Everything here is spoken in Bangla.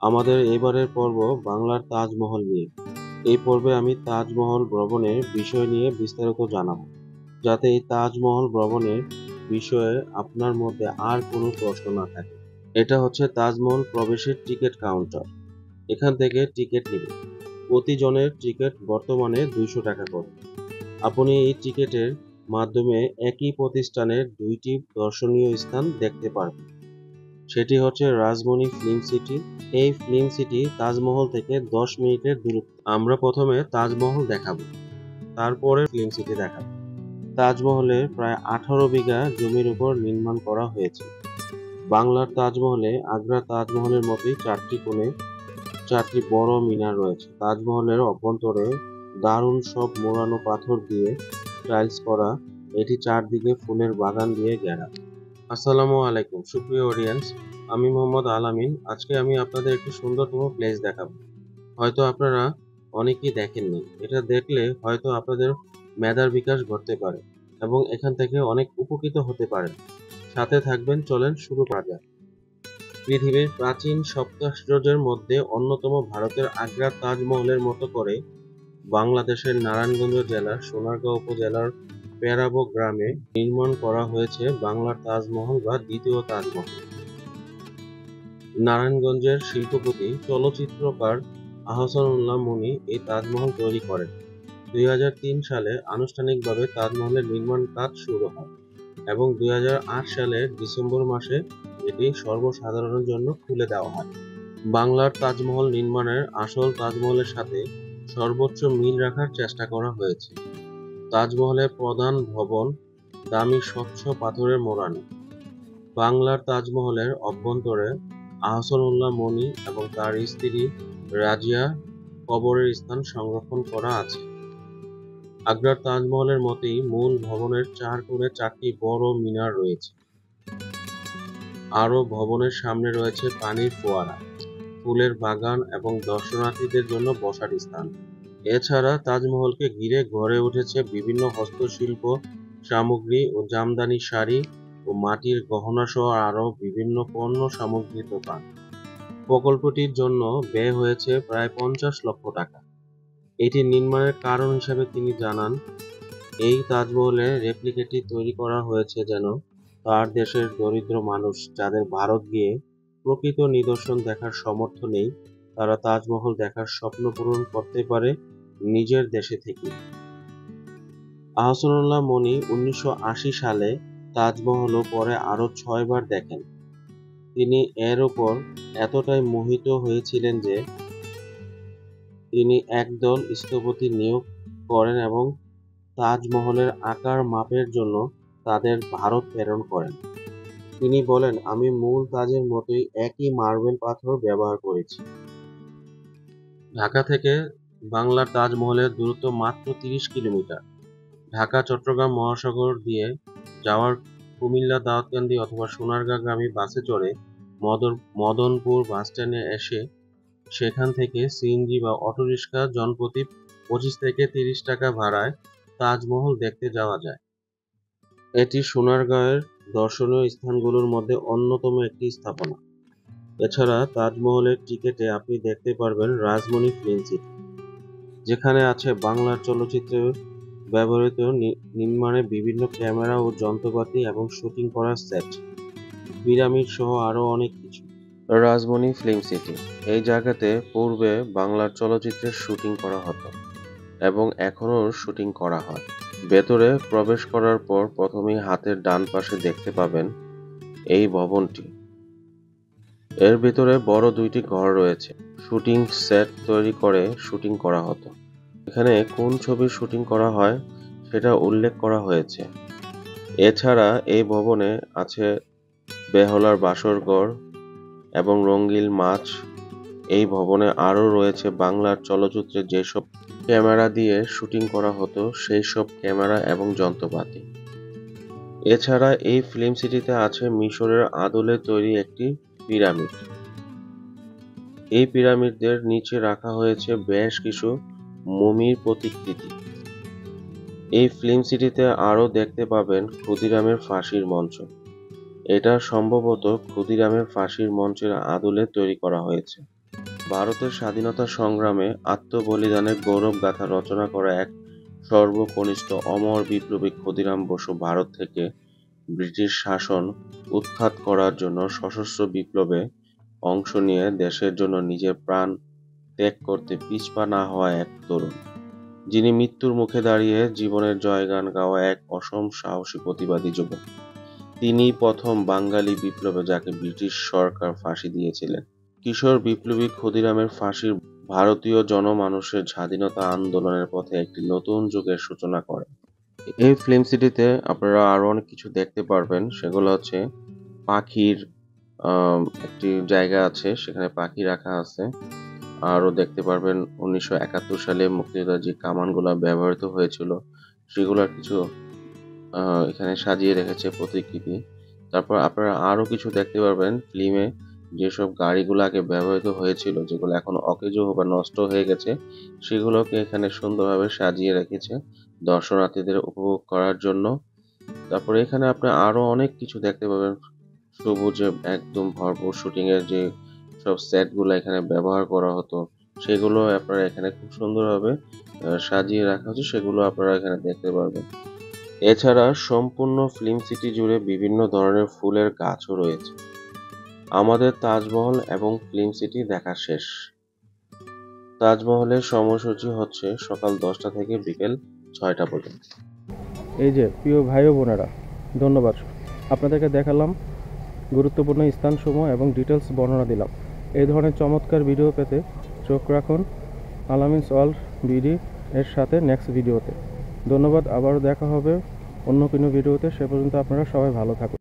আমাদের এবারের পর্ব বাংলার তাজমহল নিয়ে। এই পর্বে আমি তাজমহল ভ্রমণের বিষয় নিয়ে বিস্তারিত জানাবো, যাতে এই তাজমহল ভ্রমণের বিষয়ে আপনার মধ্যে আর কোনো প্রশ্ন না থাকে। এটা হচ্ছে তাজমহল প্রবেশের টিকিট কাউন্টার। এখান থেকে টিকিট নেবেন। প্রতিজনের টিকিট বর্তমানে 200 টাকা করে। আপনি এই টিকিটের মাধ্যমে একই প্রতিষ্ঠানের দুইটি দর্শনীয় স্থান দেখতে পারবেন। সেটি হচ্ছে রাজমণি ফিল্ম সিটি। এই ফিল্ম সিটি তাজমহল থেকে 10 মিনিটের দূরত্ব। আমরা প্রথমে তাজমহল দেখাবো, তারপরে ফিল্ম সিটি দেখাবো। তাজমহলের প্রায় 18 বিঘা জমির উপর নির্মাণ করা হয়েছে। বাংলার তাজমহলে আগ্রার তাজমহলের মতোই 4টি কোণে 4টি বড় মিনার রয়েছে। তাজমহলের অভ্যন্তরে দারুণ সব মোড়ানো পাথর দিয়ে টাইলস করা, এটি চারদিকে ফুলের বাগান দিয়ে ঘেরা। আসসালামু আলাইকুম সুপ্রিয় অডিয়েন্স, আমি মোহাম্মদ আলামিন। আজকে আমি আপনাদের একটি সুন্দরতম প্লেস দেখাবো। হয়তো আপনারা অনেকেই দেখেননি। এটা দেখলে হয়তো আপনাদের মেধার বিকাশ ঘটতে পারে এবং এখান থেকে অনেক উপকৃত হতে পারেন। সাথে থাকবেন, চলেন শুরু করা যাক। পৃথিবীর প্রাচীন সপ্তাশ্চর্যের মধ্যে অন্যতম ভারতের আগ্রা তাজমহলের মতো করে বাংলাদেশের নারায়ণগঞ্জ জেলার সোনারগাঁও উপজেলার পেরাবো গ্রামে নির্মাণ করা হয়েছে বাংলার তাজমহল বা দ্বিতীয় তাজমহল। নারায়ণগঞ্জের শিল্পপতি চলচ্চিত্রকার আহসানুল্লাহ মনি এই তাজমহল তৈরি করেন। 2003 সালে আনুষ্ঠানিকভাবে তাজমহলের নির্মাণ কাজ শুরু হয় এবং 2008 সালের ডিসেম্বর মাসে এটি সর্বসাধারণের জন্য খুলে দেওয়া হয়। বাংলার তাজমহল নির্মাণের আসল তাজমহলের সাথে সর্বোচ্চ মিল রাখার চেষ্টা করা হয়েছে। তাজমহলের প্রধান ভবন দামি স্বচ্ছ পাথরের মোড়ানো। বাংলার তাজমহলের অভ্যন্তরে আহসানুল্লাহ মনি এবং তার স্ত্রী রাজিয়া কবরের স্থান সংরক্ষণ করা আছে। আগ্রার তাজমহলের মতোই মূল ভবনের 4 কোণে 4টি বড় মিনার রয়েছে। আরও ভবনের সামনে রয়েছে পানির ফোয়ারা, ফুলের বাগান এবং দর্শনার্থীদের জন্য বসার স্থান। এছাড়া তাজমহলকে ঘিরে গড়ে উঠেছে বিভিন্ন হস্তশিল্প সামগ্রী ও জামদানি শাড়ি ও মাটির গহনা সহ আরও বিভিন্ন পণ্য সামগ্রীর দোকান। প্রকল্পটির জন্য ব্যয় হয়েছে প্রায় 50 লক্ষ টাকা। এটি নির্মাণের কারণ হিসাবে তিনি জানান, এই তাজমহলের রেপ্লিকাটি তৈরি করা হয়েছে যেন তার দেশের দরিদ্র মানুষ যাদের ভারত গিয়ে প্রকৃত নিদর্শন দেখার সামর্থ্য নেই, তারা তাজমহল দেখার স্বপ্ন পূরণ করতে পারে নিজের দেশে থেকে। আহসানুল্লাহ মনি 1980 সালে তাজমহল ও পরে আরও 6 বার দেখেন। তিনি এর উপর এতটাই মোহিত হয়েছিলেন যে তিনি একদল স্থপতি নিয়োগ করেন এবং তাজমহলের আকার মাপের জন্য তাদের ভারত প্রেরণ করেন। তিনি বলেন, আমি মূল তাজের মতোই একই মার্বেল পাথর ব্যবহার করেছি। ঢাকা থেকে বাংলার তাজমহলের দূরত্ব মাত্র 30 কিলোমিটার। ঢাকা চট্টগ্রাম মহাসাগর দিয়ে যাওয়ার কুমিল্লা দাউদকান্দি অথবা সোনারগাঁগামী বাসে চড়ে মদনপুর বাসস্ট্যান্ডে এসে সেখান থেকে সিএনজি বা অটোরিকশা জনপ্রতি 25 থেকে 30 টাকা ভাড়ায় তাজমহল দেখতে যাওয়া যায়। এটি সোনারগাঁয়ের দর্শনীয় স্থানগুলোর মধ্যে অন্যতম একটি স্থাপনা। এছাড়া তাজমহলের টিকিটে আপনি দেখতে পারবেন রাজমণি ফিল্ম সিটি, যেখানে আছে বাংলার চলচ্চিত্রে ব্যবহৃত নির্মাণে বিভিন্ন ক্যামেরা ও যন্ত্রপাতি এবং শুটিং করার সেট, পিরামিড সহ আরও অনেক কিছু। রাজমণি ফিল্ম সিটি, এই জায়গাতে পূর্বে বাংলার চলচ্চিত্রের শুটিং করা হতো এবং এখনও শুটিং করা হয়। ভেতরে প্রবেশ করার পর প্রথমেই হাতের ডান পাশে দেখতে পাবেন এই ভবনটি। এর ভিতরে বড় 2টি ঘর রয়েছে। শুটিং সেট তৈরি করে শুটিং করা হতো। এখানে কোন ছবির শুটিং করা হয় সেটা উল্লেখ করা হয়েছে। এছাড়া এই ভবনে আছে বেহালার বাসর ঘর এবং রঙিন মাছ। এই ভবনে আরও রয়েছে বাংলার চলচ্চিত্রে যেসব ক্যামেরা দিয়ে শুটিং করা হতো সেই সব ক্যামেরা এবং যন্ত্রপাতি। এছাড়া এই ফিল্ম সিটিতে আছে মিশরের আদলে তৈরি একটি পিরামিড। এই পিরামিডদের নিচে রাখা হয়েছে বেশ কিছু মমির প্রতিকৃতি। এই ফিল্ম সিটিতে আরও দেখতে পাবেন ক্ষুদিরামের ফাঁসির মঞ্চ। এটা সম্ভবত ক্ষুদিরামের ফাঁসির মঞ্চের আদলে তৈরি করা হয়েছে। ভারতের স্বাধীনতা সংগ্রামে আত্মবলিদানের গৌরব গাথা রচনা করা এক সর্বকনিষ্ঠ অমর বিপ্লবী ক্ষুদিরাম বসু ভারত থেকে ব্রিটিশ শাসন উৎখাত করার জন্য সশস্ত্র বিপ্লবে অংশ নিয়ে দেশের জন্য নিজের প্রাণ ত্যাগ করতে পিছপা না হওয়া এক তরুণ, যিনি মৃত্যুর মুখে দাঁড়িয়ে জীবনের জয়গান গাওয়া এক অসম সাহসী প্রতিবাদী যুবক। তিনিই প্রথম বাঙালি বিপ্লবে যাকে ব্রিটিশ সরকার ফাঁসি দিয়েছিলেন। কিশোর বিপ্লবী ক্ষুদিরামের ফাঁসির ভারতীয় জনমানুষের স্বাধীনতা আন্দোলনের পথে একটি নতুন যুগের সূচনা করে। এই ফিল্ম সিটিতে আপনারা আরো অনেক কিছু দেখতে পারবেন। সেগুলো হচ্ছে পাখির একটি জায়গা আছে, সেখানে পাখি রাখা আছে। আরো দেখতে পারবেন 1971 সালে মুক্তিযোদ্ধা যে কামানগুলা ব্যবহৃত হয়েছিল সেগুলোর কিছু এখানে সাজিয়ে রেখেছে প্রতিকৃতি। তারপর আপনারা আরো কিছু দেখতে পারবেন ফিল্মে যেসব গাড়িগুলো আগে ব্যবহৃত হয়েছিল, যেগুলো এখন অকেজো বা নষ্ট হয়ে গেছে, সেগুলোকে এখানে সুন্দরভাবে সাজিয়ে রেখেছে দর্শনার্থীদের উপভোগ করার জন্য। তারপরে এখানে আপনি আরো অনেক কিছু দেখতে পাবেন, সবুজে একদম ভরপুর শুটিং এর যে সব সেটগুলো এখানে ব্যবহার করা হতো সেগুলো আপনারা এখানে খুব সুন্দরভাবে সাজিয়ে রাখা হচ্ছে, সেগুলো আপনারা এখানে দেখতে পারবেন। এছাড়া সম্পূর্ণ ফিল্ম সিটি জুড়ে বিভিন্ন ধরনের ফুলের গাছও রয়েছে। আমাদের তাজমহল এবং ফিল্ম সিটি দেখা শেষ। তাজমহলের সময়সূচি হচ্ছে সকাল 10টা থেকে বিকেল 6টা পর্যন্ত। এই যে প্রিয় ভাই ও বোনেরা, ধন্যবাদ। আপনাদেরকে দেখালাম গুরুত্বপূর্ণ স্থানসমূহ এবং ডিটেলস বর্ণনা দিলাম। এই ধরনের চমৎকার ভিডিও পেতে চোখ রাখুন আলামিনস ওয়ার্ল্ড বিডি এর সাথে নেক্সট ভিডিওতে। ধন্যবাদ, আবারও দেখা হবে অন্য কোনো ভিডিওতে। সে পর্যন্ত আপনারা সবাই ভালো থাকুন।